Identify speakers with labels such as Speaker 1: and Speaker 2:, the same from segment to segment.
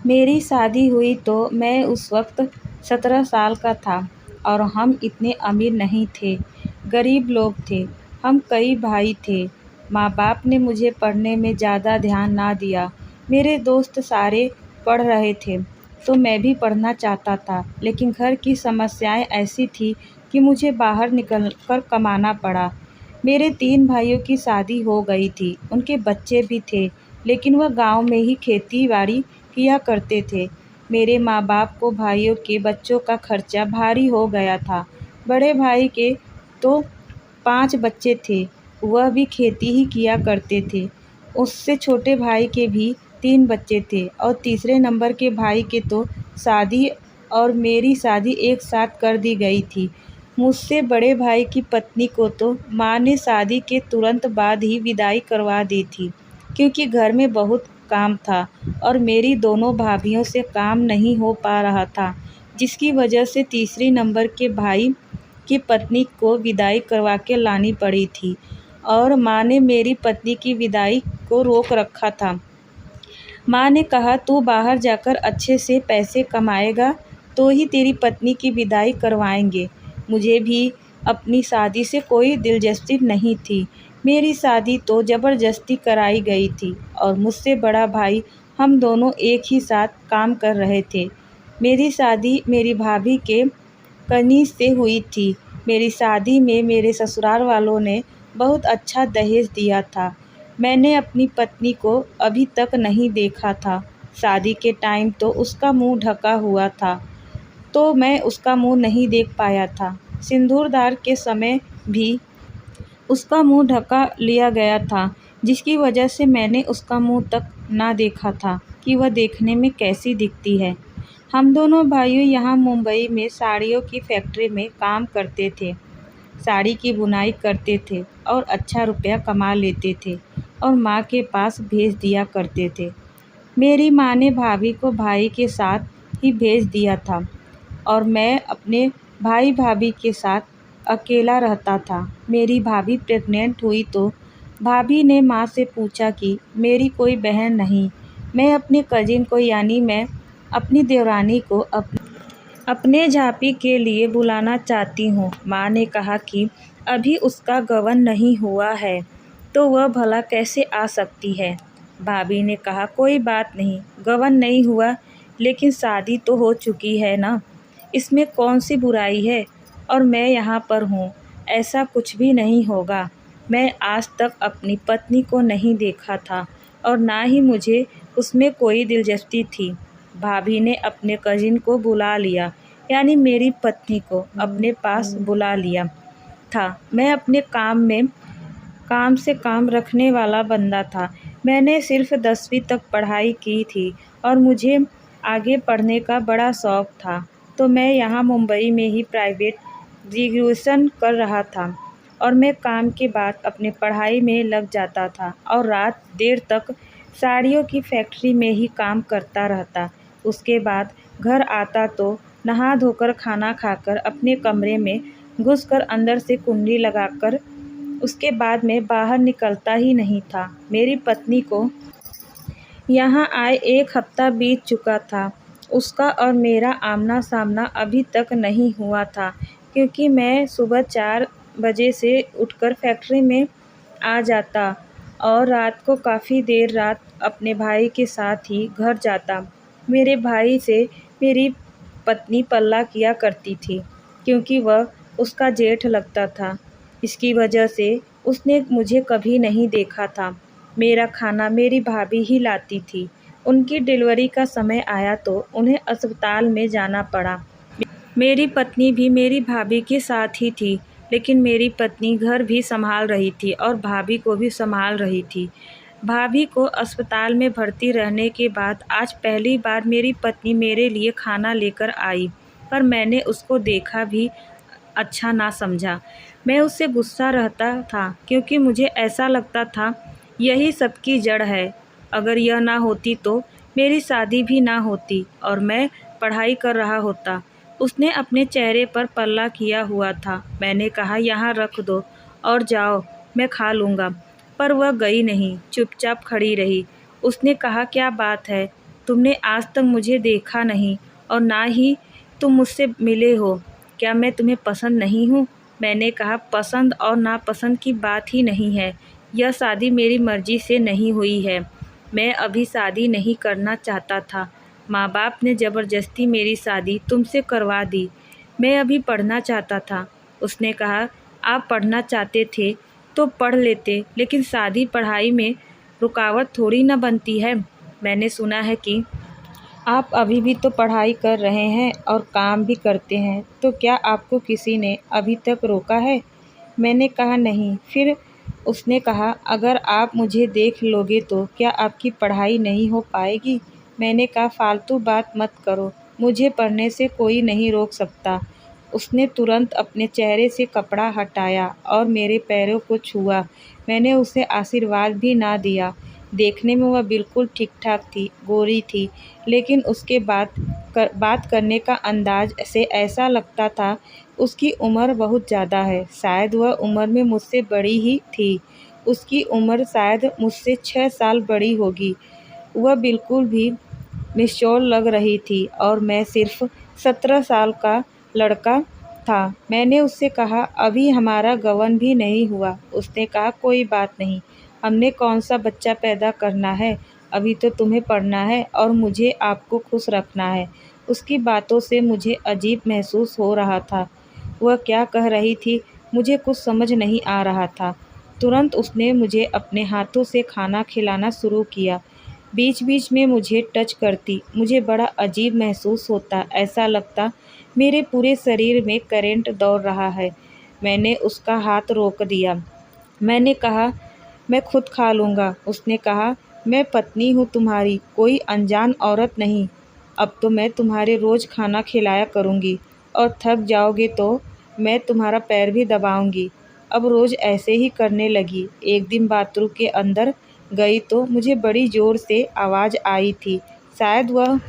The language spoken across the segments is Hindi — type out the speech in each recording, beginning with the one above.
Speaker 1: मेरी शादी हुई तो मैं उस वक्त 17 साल का था और हम इतने अमीर नहीं थे, गरीब लोग थे। हम कई भाई थे। माँ बाप ने मुझे पढ़ने में ज़्यादा ध्यान ना दिया। मेरे दोस्त सारे पढ़ रहे थे तो मैं भी पढ़ना चाहता था, लेकिन घर की समस्याएं ऐसी थी कि मुझे बाहर निकल कर कमाना पड़ा। मेरे 3 भाइयों की शादी हो गई थी, उनके बच्चे भी थे, लेकिन वह गांव में ही खेती बाड़ी किया करते थे। मेरे माँ बाप को भाइयों के बच्चों का खर्चा भारी हो गया था। बड़े भाई के तो 5 बच्चे थे, वह भी खेती ही किया करते थे। उससे छोटे भाई के भी 3 बच्चे थे और तीसरे नंबर के भाई के तो शादी और मेरी शादी एक साथ कर दी गई थी। मुझसे बड़े भाई की पत्नी को तो माँ ने शादी के तुरंत बाद ही विदाई करवा दी थी, क्योंकि घर में बहुत काम था और मेरी दोनों भाभियों से काम नहीं हो पा रहा था, जिसकी वजह से तीसरी नंबर के भाई की पत्नी को विदाई करवा के लानी पड़ी थी और माँ ने मेरी पत्नी की विदाई को रोक रखा था। माँ ने कहा, तू बाहर जाकर अच्छे से पैसे कमाएगा तो ही तेरी पत्नी की विदाई करवाएंगे। मुझे भी अपनी शादी से कोई दिलचस्पी नहीं थी। मेरी शादी तो ज़बरदस्ती कराई गई थी और मुझसे बड़ा भाई हम दोनों एक ही साथ काम कर रहे थे। मेरी शादी मेरी भाभी के कनीज से हुई थी। मेरी शादी में मेरे ससुराल वालों ने बहुत अच्छा दहेज दिया था। मैंने अपनी पत्नी को अभी तक नहीं देखा था। शादी के टाइम तो उसका मुंह ढका हुआ था, तो मैं उसका मुंह नहीं देख पाया था। सिंदूरदान के समय भी उसका मुंह ढका लिया गया था, जिसकी वजह से मैंने उसका मुंह तक ना देखा था कि वह देखने में कैसी दिखती है। हम दोनों भाइयों यहाँ मुंबई में साड़ियों की फैक्ट्री में काम करते थे। साड़ी की बुनाई करते थे और अच्छा रुपया कमा लेते थे और माँ के पास भेज दिया करते थे। मेरी माँ ने भाभी को भाई के साथ ही भेज दिया था और मैं अपने भाई भाभी के साथ अकेला रहता था। मेरी भाभी प्रेग्नेंट हुई तो भाभी ने माँ से पूछा कि मेरी कोई बहन नहीं, मैं अपने कजिन को यानी मैं अपनी देवरानी को अपने झांपी के लिए बुलाना चाहती हूँ। माँ ने कहा कि अभी उसका गबन नहीं हुआ है तो वह भला कैसे आ सकती है। भाभी ने कहा, कोई बात नहीं, गबन नहीं हुआ लेकिन शादी तो हो चुकी है ना, इसमें कौन सी बुराई है। और मैं यहाँ पर हूँ, ऐसा कुछ भी नहीं होगा। मैं आज तक अपनी पत्नी को नहीं देखा था और ना ही मुझे उसमें कोई दिलचस्पी थी। भाभी ने अपने कजिन को बुला लिया, यानी मेरी पत्नी को अपने पास बुला लिया था। मैं अपने काम से काम रखने वाला बंदा था। मैंने सिर्फ 10वीं तक पढ़ाई की थी और मुझे आगे पढ़ने का बड़ा शौक़ था, तो मैं यहाँ मुंबई में ही प्राइवेट ग्रेजुएशन कर रहा था और मैं काम के बाद अपने पढ़ाई में लग जाता था और रात देर तक साड़ियों की फैक्ट्री में ही काम करता रहता। उसके बाद घर आता तो नहा धोकर खाना खाकर अपने कमरे में घुसकर अंदर से कुंडी लगाकर उसके बाद मैं बाहर निकलता ही नहीं था। मेरी पत्नी को यहाँ आए 1 हफ्ता बीत चुका था। उसका और मेरा आमना सामना अभी तक नहीं हुआ था, क्योंकि मैं सुबह 4 बजे से उठकर फैक्ट्री में आ जाता और रात को काफ़ी देर रात अपने भाई के साथ ही घर जाता। मेरे भाई से मेरी पत्नी पल्ला किया करती थी, क्योंकि वह उसका जेठ लगता था। इसकी वजह से उसने मुझे कभी नहीं देखा था। मेरा खाना मेरी भाभी ही लाती थी। उनकी डिलीवरी का समय आया तो उन्हें अस्पताल में जाना पड़ा। मेरी पत्नी भी मेरी भाभी के साथ ही थी, लेकिन मेरी पत्नी घर भी संभाल रही थी और भाभी को भी संभाल रही थी। भाभी को अस्पताल में भर्ती रहने के बाद आज पहली बार मेरी पत्नी मेरे लिए खाना लेकर आई, पर मैंने उसको देखा भी अच्छा ना समझा। मैं उससे गुस्सा रहता था, क्योंकि मुझे ऐसा लगता था यही सबकी जड़ है। अगर यह ना होती तो मेरी शादी भी ना होती और मैं पढ़ाई कर रहा होता। उसने अपने चेहरे पर पल्ला किया हुआ था। मैंने कहा, यहाँ रख दो और जाओ, मैं खा लूँगा। पर वह गई नहीं, चुपचाप खड़ी रही। उसने कहा, क्या बात है, तुमने आज तक मुझे देखा नहीं और ना ही तुम मुझसे मिले हो। क्या मैं तुम्हें पसंद नहीं हूँ? मैंने कहा, पसंद और नापसंद की बात ही नहीं है। यह शादी मेरी मर्जी से नहीं हुई है। मैं अभी शादी नहीं करना चाहता था। माँ बाप ने ज़बरदस्ती मेरी शादी तुमसे करवा दी। मैं अभी पढ़ना चाहता था। उसने कहा, आप पढ़ना चाहते थे तो पढ़ लेते, लेकिन शादी पढ़ाई में रुकावट थोड़ी न बनती है। मैंने सुना है कि आप अभी भी तो पढ़ाई कर रहे हैं और काम भी करते हैं, तो क्या आपको किसी ने अभी तक रोका है? मैंने कहा, नहीं। फिर उसने कहा, अगर आप मुझे देख लोगे तो क्या आपकी पढ़ाई नहीं हो पाएगी? मैंने कहा, फालतू बात मत करो, मुझे पढ़ने से कोई नहीं रोक सकता। उसने तुरंत अपने चेहरे से कपड़ा हटाया और मेरे पैरों को छुआ। मैंने उसे आशीर्वाद भी ना दिया। देखने में वह बिल्कुल ठीक-ठाक थी, गोरी थी, लेकिन उसके बात करने का अंदाज़ से ऐसा लगता था उसकी उम्र बहुत ज़्यादा है। शायद वह उम्र में मुझसे बड़ी ही थी। उसकी उम्र शायद मुझसे 6 साल बड़ी होगी। वह बिल्कुल भी निश्चौल लग रही थी और मैं सिर्फ़ 17 साल का लड़का था। मैंने उससे कहा, अभी हमारा गबन भी नहीं हुआ। उसने कहा, कोई बात नहीं, हमने कौन-सा बच्चा पैदा करना है, अभी तो तुम्हें पढ़ना है और मुझे आपको खुश रखना है। उसकी बातों से मुझे अजीब महसूस हो रहा था। वह क्या कह रही थी, मुझे कुछ समझ नहीं आ रहा था। तुरंत उसने मुझे अपने हाथों से खाना खिलाना शुरू किया। बीच-बीच में मुझे टच करती। मुझे बड़ा अजीब महसूस होता, ऐसा लगता मेरे पूरे शरीर में करंट दौड़ रहा है। मैंने उसका हाथ रोक दिया। मैंने कहा, मैं खुद खा लूँगा। उसने कहा, मैं पत्नी हूँ तुम्हारी, कोई अनजान औरत नहीं। अब तो मैं तुम्हारे रोज़ खाना खिलाया करूँगी और थक जाओगे तो मैं तुम्हारा पैर भी दबाऊँगी। अब रोज़ ऐसे ही करने लगी। एक दिन बाथरूम के अंदर गई तो मुझे बड़ी ज़ोर से आवाज़ आई थी। शायद वह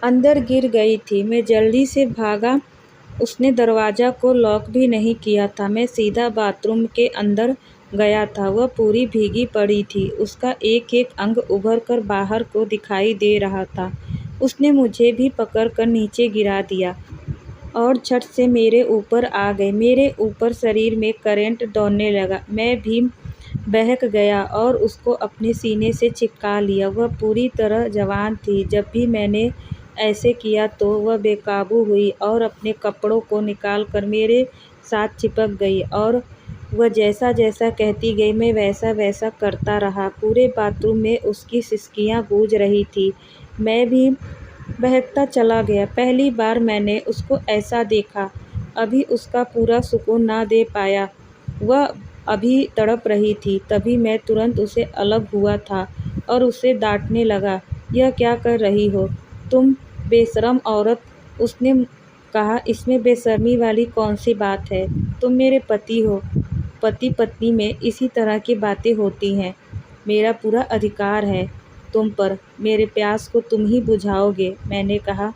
Speaker 1: अंदर गिर गई थी। मैं जल्दी से भागा। उसने दरवाज़ा को लॉक भी नहीं किया था। मैं सीधा बाथरूम के अंदर गया था। वह पूरी भीगी पड़ी थी। उसका एक-एक अंग उभर कर बाहर को दिखाई दे रहा था। उसने मुझे भी पकड़कर नीचे गिरा दिया और झट से मेरे ऊपर आ गई। मेरे ऊपर शरीर में करंट दौड़ने लगा। मैं भी बहक गया और उसको अपने सीने से चिपका लिया। वह पूरी तरह जवान थी। जब भी मैंने ऐसे किया तो वह बेकाबू हुई और अपने कपड़ों को निकालकर मेरे साथ चिपक गई और वह जैसा-जैसा कहती गई मैं वैसा-वैसा करता रहा। पूरे बाथरूम में उसकी सिसकियाँ गूंज रही थीं। मैं भी बहकता चला गया। पहली बार मैंने उसको ऐसा देखा। अभी उसका पूरा सुकून ना दे पाया। वह अभी तड़प रही थी। तभी मैं तुरंत उसे अलग हुआ था और उसे डाँटने लगा, यह क्या कर रही हो तुम, बेशर्म औरत। उसने कहा, इसमें बेशर्मी वाली कौन सी बात है? तुम मेरे पति हो। पति पत्नी में इसी तरह की बातें होती हैं। मेरा पूरा अधिकार है तुम पर। मेरे प्यास को तुम ही बुझाओगे। मैंने कहा,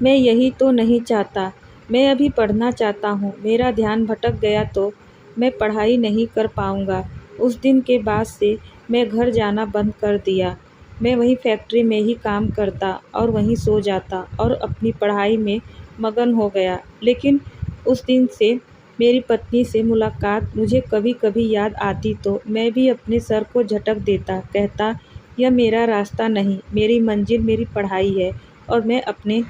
Speaker 1: मैं यही तो नहीं चाहता। मैं अभी पढ़ना चाहता हूँ। मेरा ध्यान भटक गया तो मैं पढ़ाई नहीं कर पाऊँगा। उस दिन के बाद से मैं घर जाना बंद कर दिया। मैं वहीं फैक्ट्री में ही काम करता और वहीं सो जाता और अपनी पढ़ाई में मगन हो गया। लेकिन उस दिन से मेरी पत्नी से मुलाकात मुझे कभी-कभी याद आती तो मैं भी अपने सर को झटक देता, कहता, यह मेरा रास्ता नहीं, मेरी मंजिल मेरी पढ़ाई है और मैं अपने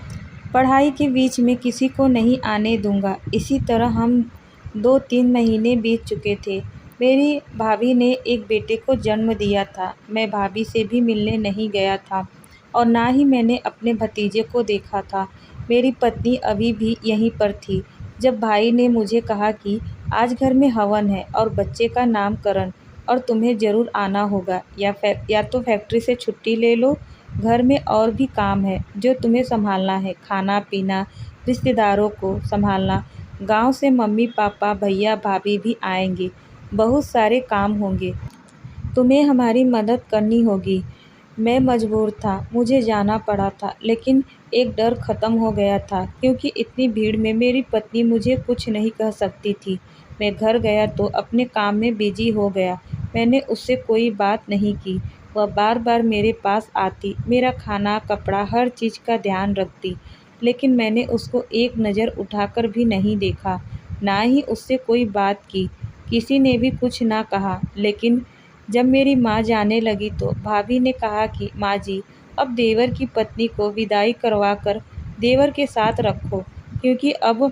Speaker 1: पढ़ाई के बीच में किसी को नहीं आने दूँगा। इसी तरह हम 2-3 महीने बीत चुके थे। मेरी भाभी ने एक बेटे को जन्म दिया था। मैं भाभी से भी मिलने नहीं गया था और ना ही मैंने अपने भतीजे को देखा था। मेरी पत्नी अभी भी यहीं पर थी। जब भाई ने मुझे कहा कि आज घर में हवन है और बच्चे का नामकरण और तुम्हें ज़रूर आना होगा, या तो फैक्ट्री से छुट्टी ले लो, घर में और भी काम है जो तुम्हें संभालना है, खाना-पीना, रिश्तेदारों को संभालना। गाँव से मम्मी-पापा, भैया-भाभी भी आएंगे। बहुत सारे काम होंगे। तुम्हें हमारी मदद करनी होगी। मैं मजबूर था, मुझे जाना पड़ा था, लेकिन एक डर ख़त्म हो गया था क्योंकि इतनी भीड़ में मेरी पत्नी मुझे कुछ नहीं कह सकती थी। मैं घर गया तो अपने काम में बिज़ी हो गया। मैंने उससे कोई बात नहीं की। वह बार बार मेरे पास आती, मेरा खाना, कपड़ा, हर चीज़ का ध्यान रखती, लेकिन मैंने उसको एक नज़र उठाकर भी नहीं देखा, ना ही उससे कोई बात की। किसी ने भी कुछ ना कहा, लेकिन जब मेरी माँ जाने लगी तो भाभी ने कहा कि माँ जी, अब देवर की पत्नी को विदाई करवाकर देवर के साथ रखो, क्योंकि अब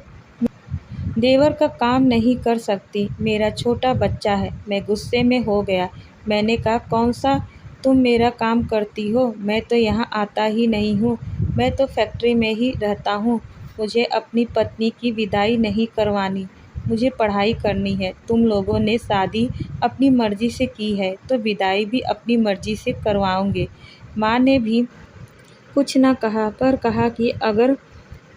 Speaker 1: देवर का काम नहीं कर सकती, मेरा छोटा बच्चा है। मैं गुस्से में हो गया। मैंने कहा, कौन सा तुम मेरा काम करती हो? मैं तो यहाँ आता ही नहीं हूँ, मैं तो फैक्ट्री में ही रहता हूँ। मुझे अपनी पत्नी की विदाई नहीं करवानी, मुझे पढ़ाई करनी है। तुम लोगों ने शादी अपनी मर्जी से की है, तो विदाई भी अपनी मर्जी से करवाओगे। माँ ने भी कुछ न कहा, पर कहा कि अगर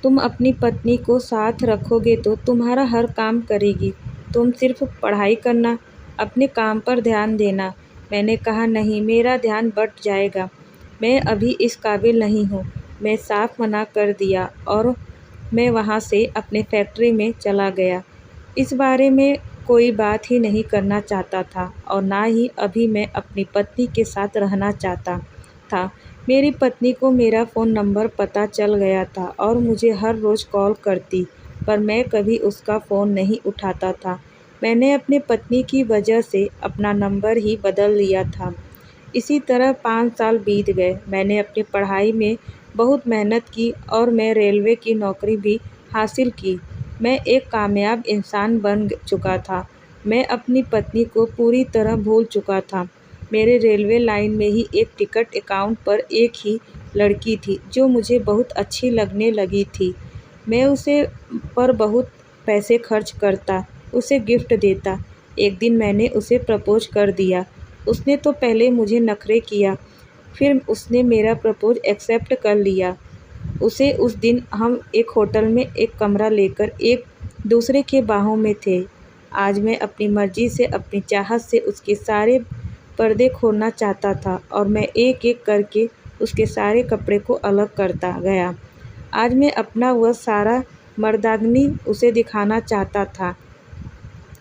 Speaker 1: तुम अपनी पत्नी को साथ रखोगे तो तुम्हारा हर काम करेगी, तुम सिर्फ पढ़ाई करना, अपने काम पर ध्यान देना। मैंने कहा, नहीं, मेरा ध्यान बँट जाएगा, मैं अभी इस काबिल नहीं हूँ। मैं साफ मना कर दिया और मैं वहाँ से अपने फैक्ट्री में चला गया। इस बारे में कोई बात ही नहीं करना चाहता था और ना ही अभी मैं अपनी पत्नी के साथ रहना चाहता था। मेरी पत्नी को मेरा फ़ोन नंबर पता चल गया था और मुझे हर रोज़ कॉल करती, पर मैं कभी उसका फ़ोन नहीं उठाता था। मैंने अपनी पत्नी की वजह से अपना नंबर ही बदल लिया था। इसी तरह 5 साल बीत गए। मैंने अपनी पढ़ाई में बहुत मेहनत की और मैं रेलवे की नौकरी भी हासिल की। मैं एक कामयाब इंसान बन चुका था। मैं अपनी पत्नी को पूरी तरह भूल चुका था। मेरे रेलवे लाइन में ही एक टिकट अकाउंट पर एक ही लड़की थी जो मुझे बहुत अच्छी लगने लगी थी। मैं उसे पर बहुत पैसे खर्च करता, उसे गिफ्ट देता। एक दिन मैंने उसे प्रपोज़ कर दिया। उसने तो पहले मुझे नखरे किया, फिर उसने मेरा प्रपोज़ एक्सेप्ट कर लिया। उसे उस दिन हम एक होटल में एक कमरा लेकर एक दूसरे के बाहों में थे। आज मैं अपनी मर्ज़ी से, अपनी चाहत से उसके सारे पर्दे खोलना चाहता था और मैं एक-एक करके उसके सारे कपड़े को अलग करता गया। आज मैं अपना वह सारा मर्दानगी उसे दिखाना चाहता था।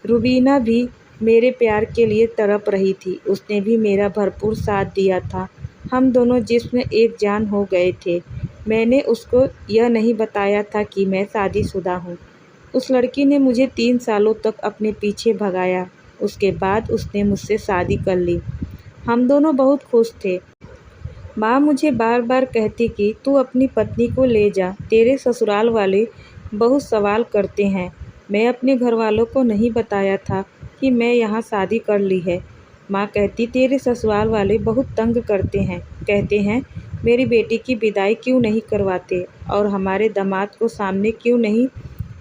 Speaker 1: रूबीना भी मेरे प्यार के लिए तड़प रही थी। उसने भी मेरा भरपूर साथ दिया था। हम दोनों जिस्म एक जान हो गए थे। मैंने उसको यह नहीं बताया था कि मैं शादीशुदा हूँ। उस लड़की ने मुझे 3 सालों तक अपने पीछे भगाया। उसके बाद उसने मुझसे शादी कर ली। हम दोनों बहुत खुश थे। माँ मुझे बार बार कहती कि तू अपनी पत्नी को ले जा, तेरे ससुराल वाले बहुत सवाल करते हैं। मैं अपने घरवालों को नहीं बताया था कि मैं यहाँ शादी कर ली है। माँ कहती, तेरे ससुराल वाले बहुत तंग करते हैं, कहते हैं मेरी बेटी की विदाई क्यों नहीं करवाते और हमारे दामाद को सामने क्यों नहीं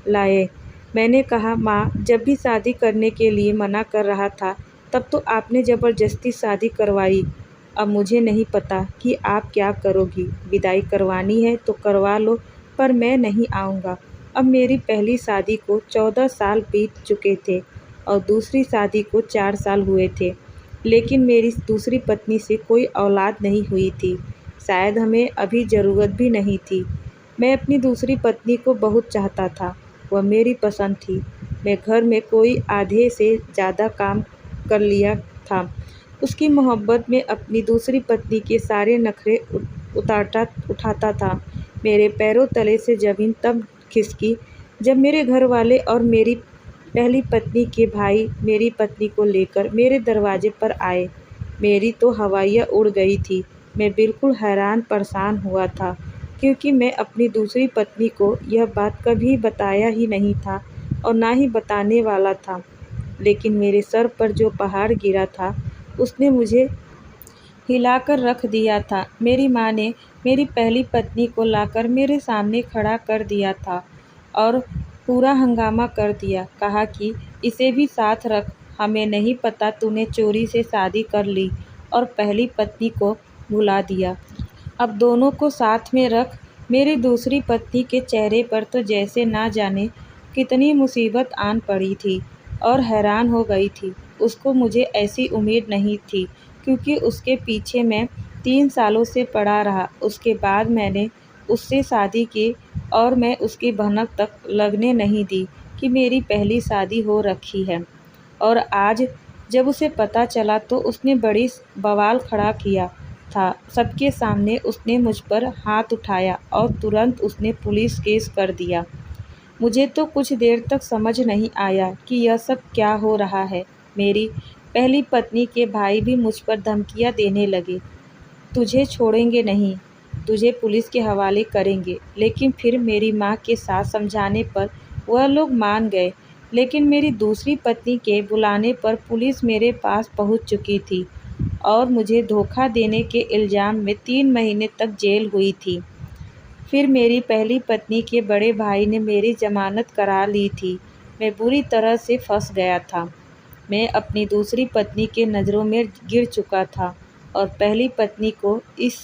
Speaker 1: लाए। मैंने कहा, माँ, जब भी शादी करने के लिए मना कर रहा था तब तो आपने ज़बरदस्ती शादी करवाई। अब मुझे नहीं पता कि आप क्या करोगी। विदाई करवानी है तो करवा लो, पर मैं नहीं आऊँगा। अब मेरी पहली शादी को 14 साल बीत चुके थे और दूसरी शादी को 4 साल हुए थे, लेकिन मेरी दूसरी पत्नी से कोई औलाद नहीं हुई थी। शायद हमें अभी ज़रूरत भी नहीं थी। मैं अपनी दूसरी पत्नी को बहुत चाहता था। वह मेरी पसंद थी। मैं घर में कोई आधे से ज़्यादा काम कर लिया था। उसकी मोहब्बत में अपनी दूसरी पत्नी के सारे नखरे उठाता था। मेरे पैरों तले से ज़मीन तब खिसकी जब मेरे घर वाले और मेरी पहली पत्नी के भाई मेरी पत्नी को लेकर मेरे दरवाजे पर आए। मेरी तो हवाइयाँ उड़ गई थी। मैं बिल्कुल हैरान परेशान हुआ था, क्योंकि मैं अपनी दूसरी पत्नी को यह बात कभी बताया ही नहीं था और ना ही बताने वाला था। लेकिन मेरे सर पर जो पहाड़ गिरा था उसने मुझे हिलाकर रख दिया था। मेरी माँ ने मेरी पहली पत्नी को लाकर मेरे सामने खड़ा कर दिया था और पूरा हंगामा कर दिया। कहा कि इसे भी साथ रख, हमें नहीं पता तूने चोरी से शादी कर ली और पहली पत्नी को भुला दिया। अब दोनों को साथ में रख। मेरी दूसरी पत्नी के चेहरे पर तो जैसे ना जाने कितनी मुसीबत आन पड़ी थी और हैरान हो गई थी। उसको मुझे ऐसी उम्मीद नहीं थी, क्योंकि उसके पीछे मैं 3 सालों से पड़ा रहा। उसके बाद मैंने उससे शादी की और मैं उसकी भनक तक लगने नहीं दी कि मेरी पहली शादी हो रखी है। और आज जब उसे पता चला तो उसने बड़ी बवाल खड़ा किया था। सबके सामने उसने मुझ पर हाथ उठाया और तुरंत उसने पुलिस केस कर दिया। मुझे तो कुछ देर तक समझ नहीं आया कि यह सब क्या हो रहा है। मेरी पहली पत्नी के भाई भी मुझ पर धमकियां देने लगे, तुझे छोड़ेंगे नहीं, तुझे पुलिस के हवाले करेंगे। लेकिन फिर मेरी माँ के साथ समझाने पर वह लोग मान गए। लेकिन मेरी दूसरी पत्नी के बुलाने पर पुलिस मेरे पास पहुँच चुकी थी और मुझे धोखा देने के इल्ज़ाम में 3 महीने तक जेल हुई थी। फिर मेरी पहली पत्नी के बड़े भाई ने मेरी ज़मानत करा ली थी। मैं बुरी तरह से फंस गया था। मैं अपनी दूसरी पत्नी के नज़रों में गिर चुका था और पहली पत्नी को इस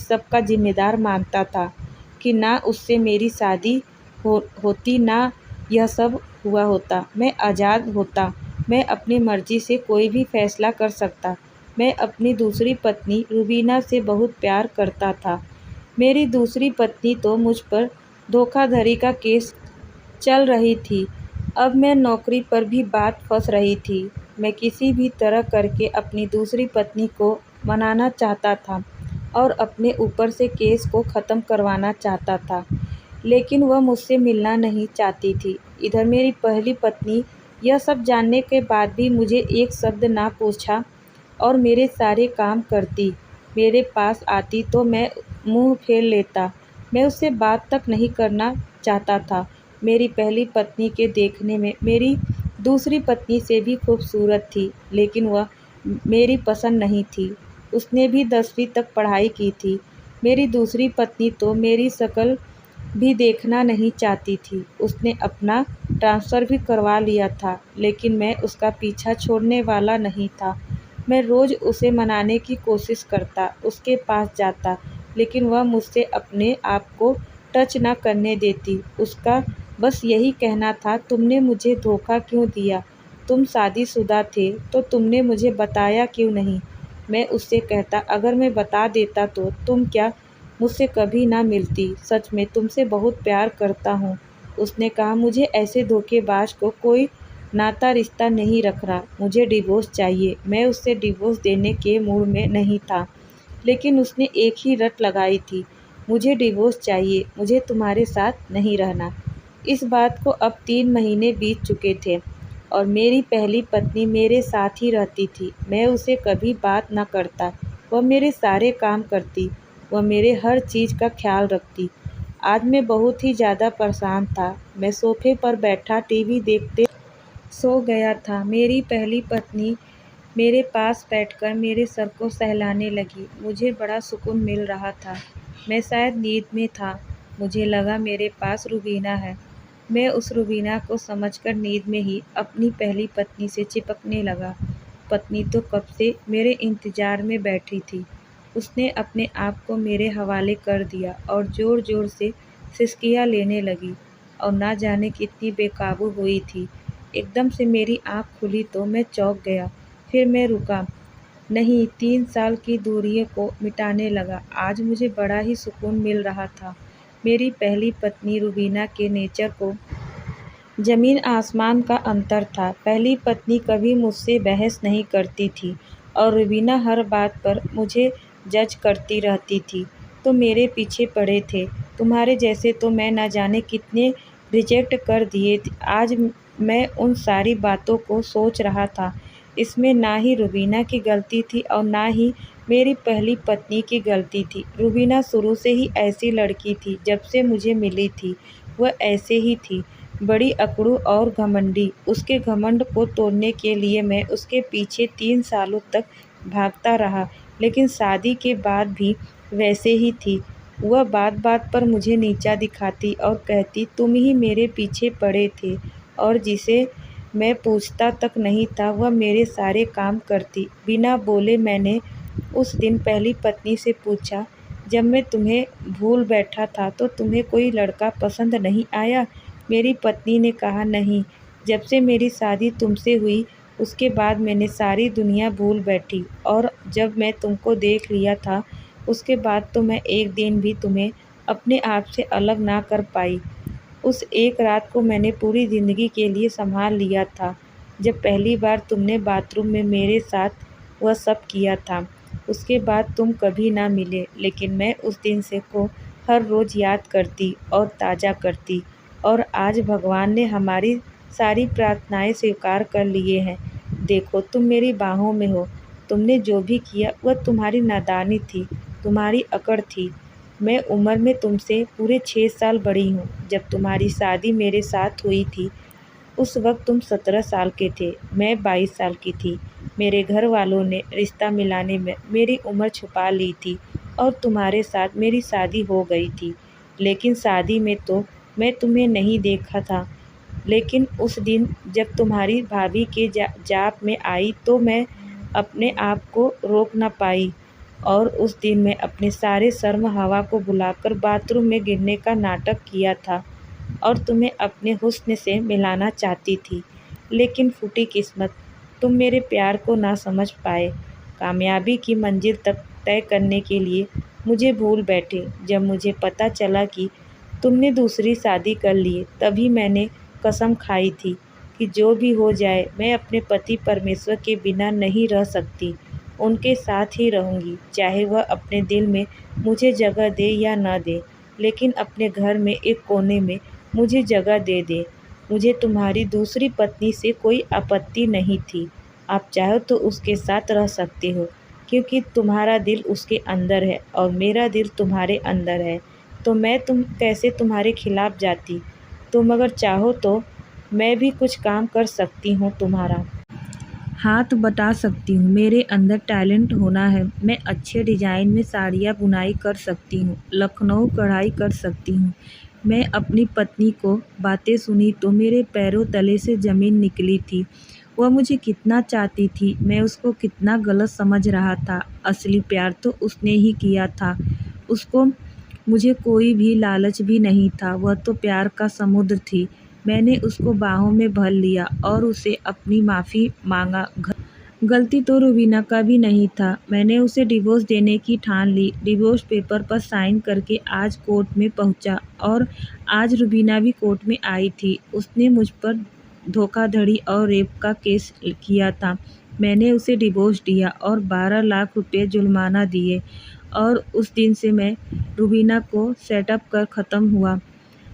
Speaker 1: सब का ज़िम्मेदार मानता था कि ना उससे मेरी शादी होती, ना यह सब हुआ होता। मैं आज़ाद होता, मैं अपनी मर्ज़ी से कोई भी फ़ैसला कर सकता। मैं अपनी दूसरी पत्नी रूबीना से बहुत प्यार करता था। मेरी दूसरी पत्नी तो मुझ पर धोखाधड़ी का केस चल रही थी। अब मैं नौकरी पर भी बात फंस रही थी। मैं किसी भी तरह करके अपनी दूसरी पत्नी को मनाना चाहता था और अपने ऊपर से केस को ख़त्म करवाना चाहता था, लेकिन वह मुझसे मिलना नहीं चाहती थी। इधर मेरी पहली पत्नी यह सब जानने के बाद भी मुझे एक शब्द ना पूछा और मेरे सारे काम करती। मेरे पास आती तो मैं मुँह फेर लेता। मैं उससे बात तक नहीं करना चाहता था। मेरी पहली पत्नी के देखने में मेरी दूसरी पत्नी से भी खूबसूरत थी, लेकिन वह मेरी पसंद नहीं थी। उसने भी 10वीं तक पढ़ाई की थी। मेरी दूसरी पत्नी तो मेरी शक्ल भी देखना नहीं चाहती थी। उसने अपना ट्रांसफ़र भी करवा लिया था, लेकिन मैं उसका पीछा छोड़ने वाला नहीं था। मैं रोज़ उसे मनाने की कोशिश करता, उसके पास जाता, लेकिन वह मुझसे अपने आप को टच न करने देती। उसका बस यही कहना था, तुमने मुझे धोखा क्यों दिया? तुम शादीशुदा थे तो तुमने मुझे बताया क्यों नहीं? मैं उससे कहता, अगर मैं बता देता तो तुम क्या मुझसे कभी ना मिलती? सच में तुमसे बहुत प्यार करता हूँ। उसने कहा, मुझे ऐसे धोखेबाज को कोई नाता रिश्ता नहीं रख रहा, मुझे डिवोर्स चाहिए। मैं उससे डिवोर्स देने के मूड में नहीं था, लेकिन उसने एक ही रट लगाई थी, मुझे डिवोर्स चाहिए, मुझे तुम्हारे साथ नहीं रहना। इस बात को अब 3 महीने बीत चुके थे और मेरी पहली पत्नी मेरे साथ ही रहती थी। मैं उसे कभी बात न करता, वह मेरे सारे काम करती, वह मेरे हर चीज़ का ख्याल रखती। आज मैं बहुत ही ज़्यादा परेशान था। मैं सोफे पर बैठा टीवी देखते सो गया था। मेरी पहली पत्नी मेरे पास बैठकर मेरे सर को सहलाने लगी। मुझे बड़ा सुकून मिल रहा था। मैं शायद नींद में था। मुझे लगा मेरे पास रूबीना है। मैं उस रूबीना को समझकर नींद में ही अपनी पहली पत्नी से चिपकने लगा। पत्नी तो कब से मेरे इंतज़ार में बैठी थी। उसने अपने आप को मेरे हवाले कर दिया और ज़ोर-ज़ोर से सिसकियाँ लेने लगी और ना जाने कितनी बेकाबू हुई थी। एकदम से मेरी आँख खुली तो मैं चौंक गया। फिर मैं रुका नहीं, 3 साल की दूरियों को मिटाने लगा। आज मुझे बड़ा ही सुकून मिल रहा था। मेरी पहली पत्नी रूबीना के नेचर को ज़मीन आसमान का अंतर था। पहली पत्नी कभी मुझसे बहस नहीं करती थी और रूबीना हर बात पर मुझे जज करती रहती थी। तो मेरे पीछे पड़े थे। तुम्हारे जैसे तो मैं न जाने कितने रिजेक्ट कर दिए थे। आज मैं उन सारी बातों को सोच रहा था। इसमें ना ही रूबीना की गलती थी और ना ही मेरी पहली पत्नी की गलती थी। रूबीना शुरू से ही ऐसी लड़की थी, जब से मुझे मिली थी वह ऐसे ही थी, बड़ी अकड़ू और घमंडी। उसके घमंड को तोड़ने के लिए मैं उसके पीछे 3 सालों तक भागता रहा, लेकिन शादी के बाद भी वैसे ही थी। वह बात-बात पर मुझे नीचा दिखाती और कहती, तुम ही मेरे पीछे पड़े थे, और जिसे मैं पूछता तक नहीं था वह मेरे सारे काम करती। बिना बोले मैंने उस दिन पहली पत्नी से पूछा, जब मैं तुम्हें भूल बैठा था तो तुम्हें कोई लड़का पसंद नहीं आया? मेरी पत्नी ने कहा, नहीं, जब से मेरी शादी तुमसे हुई उसके बाद मैंने सारी दुनिया भूल बैठी, और जब मैं तुमको देख लिया था उसके बाद तो मैं एक दिन भी तुम्हें अपने आप से अलग ना कर पाई। उस एक रात को मैंने पूरी ज़िंदगी के लिए संभाल लिया था। जब पहली बार तुमने बाथरूम में मेरे साथ वह सब किया था। उसके बाद तुम कभी ना मिले, लेकिन मैं उस दिन से को हर रोज़ याद करती और ताज़ा करती। और आज भगवान ने हमारी सारी प्रार्थनाएं स्वीकार कर लिए हैं। देखो, तुम मेरी बाहों में हो। तुमने जो भी किया वह तुम्हारी नादानी थी, तुम्हारी अकड़ थी। मैं उम्र में तुमसे पूरे 6 साल बड़ी हूँ। जब तुम्हारी शादी मेरे साथ हुई थी, उस वक्त तुम 17 साल के थे, मैं 22 साल की थी। मेरे घर वालों ने रिश्ता मिलाने में मेरी उम्र छुपा ली थी और तुम्हारे साथ मेरी शादी हो गई थी। लेकिन शादी में तो मैं तुम्हें नहीं देखा था। लेकिन उस दिन जब तुम्हारी भाभी के जाप में आई तो मैं अपने आप को रोक ना पाई, और उस दिन मैं अपने सारे शर्म हवा को बुलाकर बाथरूम में गिरने का नाटक किया था और तुम्हें अपने हुस्न से मिलाना चाहती थी। लेकिन फूटी किस्मत, तुम मेरे प्यार को ना समझ पाए। कामयाबी की मंजिल तक तय करने के लिए मुझे भूल बैठे। जब मुझे पता चला कि तुमने दूसरी शादी कर ली, तभी मैंने कसम खाई थी कि जो भी हो जाए मैं अपने पति परमेश्वर के बिना नहीं रह सकती। उनके साथ ही रहूँगी, चाहे वह अपने दिल में मुझे जगह दे या न दे, लेकिन अपने घर में एक कोने में मुझे जगह दे दे। मुझे तुम्हारी दूसरी पत्नी से कोई आपत्ति नहीं थी। आप चाहो तो उसके साथ रह सकते हो, क्योंकि तुम्हारा दिल उसके अंदर है और मेरा दिल तुम्हारे अंदर है। तो मैं कैसे तुम्हारे खिलाफ जाती। तुम अगर चाहो तो मैं भी कुछ काम कर सकती हूँ तुम्हारा। हाथ बटा सकती हूँ। मेरे अंदर टैलेंट होना है। मैं अच्छे डिज़ाइन में साड़ियाँ बुनाई कर सकती हूँ, लखनऊ कढ़ाई कर सकती हूँ। मैं अपनी पत्नी को बातें सुनी तो मेरे पैरों तले से ज़मीन निकली थी। वह मुझे कितना चाहती थी, मैं उसको कितना गलत समझ रहा था। असली प्यार तो उसने ही किया था। उसको मुझे कोई भी लालच भी नहीं था। वह तो प्यार का समुद्र थी। मैंने उसको बाहों में भर लिया और उसे अपनी माफ़ी मांगा। गलती तो रुबीना का भी नहीं था। मैंने उसे डिवोर्स देने की ठान ली। डिवोर्स पेपर पर साइन करके आज कोर्ट में पहुंचा और आज रुबीना भी कोर्ट में आई थी। उसने मुझ पर धोखाधड़ी और रेप का केस किया था। मैंने उसे डिवोर्स दिया और 12 लाख रुपए जुर्माना दिए, और उस दिन से मैं रुबीना को सेटअप कर ख़त्म हुआ।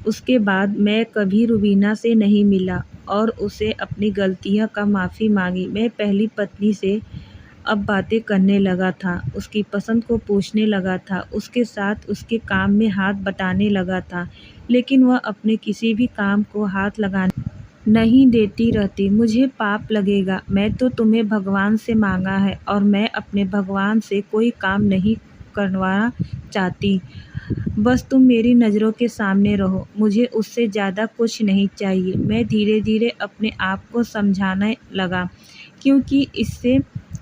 Speaker 1: उसके बाद मैं कभी रुबीना से नहीं मिला और उसे अपनी गलतियों का माफ़ी मांगी। मैं पहली पत्नी से अब बातें करने लगा था, उसकी पसंद को पूछने लगा था, उसके साथ उसके काम में हाथ बटाने लगा था, लेकिन वह अपने किसी भी काम को हाथ लगाने नहीं देती रहती। मुझे पाप लगेगा। मैं तो तुम्हें भगवान से मांगा है और मैं अपने भगवान से कोई काम नहीं करवाना चाहती। बस तुम मेरी नज़रों के सामने रहो। मुझे उससे ज़्यादा कुछ नहीं चाहिए। मैं धीरे धीरे अपने आप को समझाने लगा, क्योंकि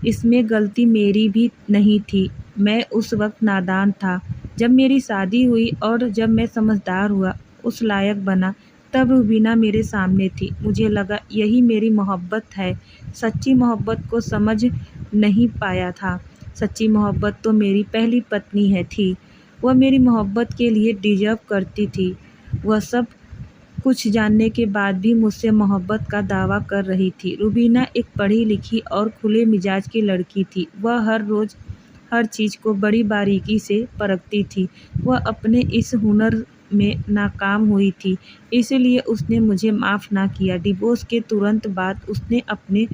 Speaker 1: इसमें गलती मेरी भी नहीं थी। मैं उस वक्त नादान था। जब मेरी शादी हुई और जब मैं समझदार हुआ, उस लायक बना, तब रुबीना मेरे सामने थी। मुझे लगा यही मेरी मोहब्बत है। सच्ची मोहब्बत को समझ नहीं पाया था। सच्ची मोहब्बत तो मेरी पहली पत्नी है थी। वह मेरी मोहब्बत के लिए डिजर्व करती थी। वह सब कुछ जानने के बाद भी मुझसे मोहब्बत का दावा कर रही थी। रुबीना एक पढ़ी लिखी और खुले मिजाज की लड़की थी। वह हर रोज़ हर चीज़ को बड़ी बारीकी से परखती थी। वह अपने इस हुनर में नाकाम हुई थी, इसलिए उसने मुझे माफ़ ना किया। डिवोर्स के तुरंत बाद उसने अपने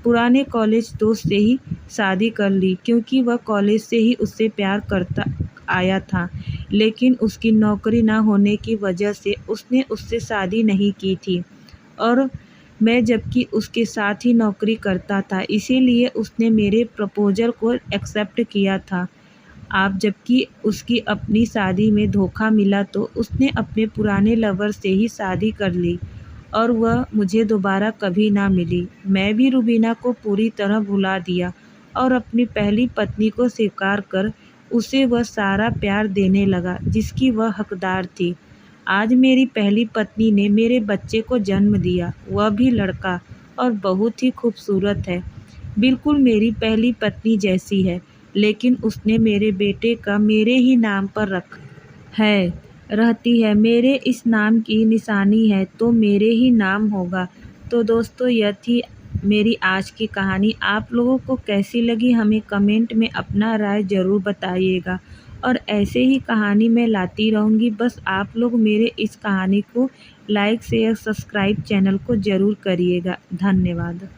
Speaker 1: पुराने कॉलेज दोस्त से ही शादी कर ली, क्योंकि वह कॉलेज से ही उससे प्यार करता आया था। लेकिन उसकी नौकरी ना होने की वजह से उसने उससे शादी नहीं की थी, और मैं जबकि उसके साथ ही नौकरी करता था, इसीलिए उसने मेरे प्रपोज़ल को एक्सेप्ट किया था। आप जबकि उसकी अपनी शादी में धोखा मिला तो उसने अपने पुराने लवर से ही शादी कर ली और वह मुझे दोबारा कभी ना मिली। मैं भी रुबीना को पूरी तरह भुला दिया और अपनी पहली पत्नी को स्वीकार कर उसे वह सारा प्यार देने लगा जिसकी वह हकदार थी। आज मेरी पहली पत्नी ने मेरे बच्चे को जन्म दिया, वह भी लड़का, और बहुत ही खूबसूरत है। बिल्कुल मेरी पहली पत्नी जैसी है, लेकिन उसने मेरे बेटे का मेरे ही नाम पर रखा है। रहती है, मेरे इस नाम की निशानी है तो मेरे ही नाम होगा। तो दोस्तों, यह थी मेरी आज की कहानी आप लोगों को कैसी लगी हमें कमेंट में अपना राय ज़रूर बताइएगा। और ऐसे ही कहानी मैं लाती रहूँगी, बस आप लोग मेरे इस कहानी को लाइक शेयर सब्सक्राइब चैनल को ज़रूर करिएगा। धन्यवाद।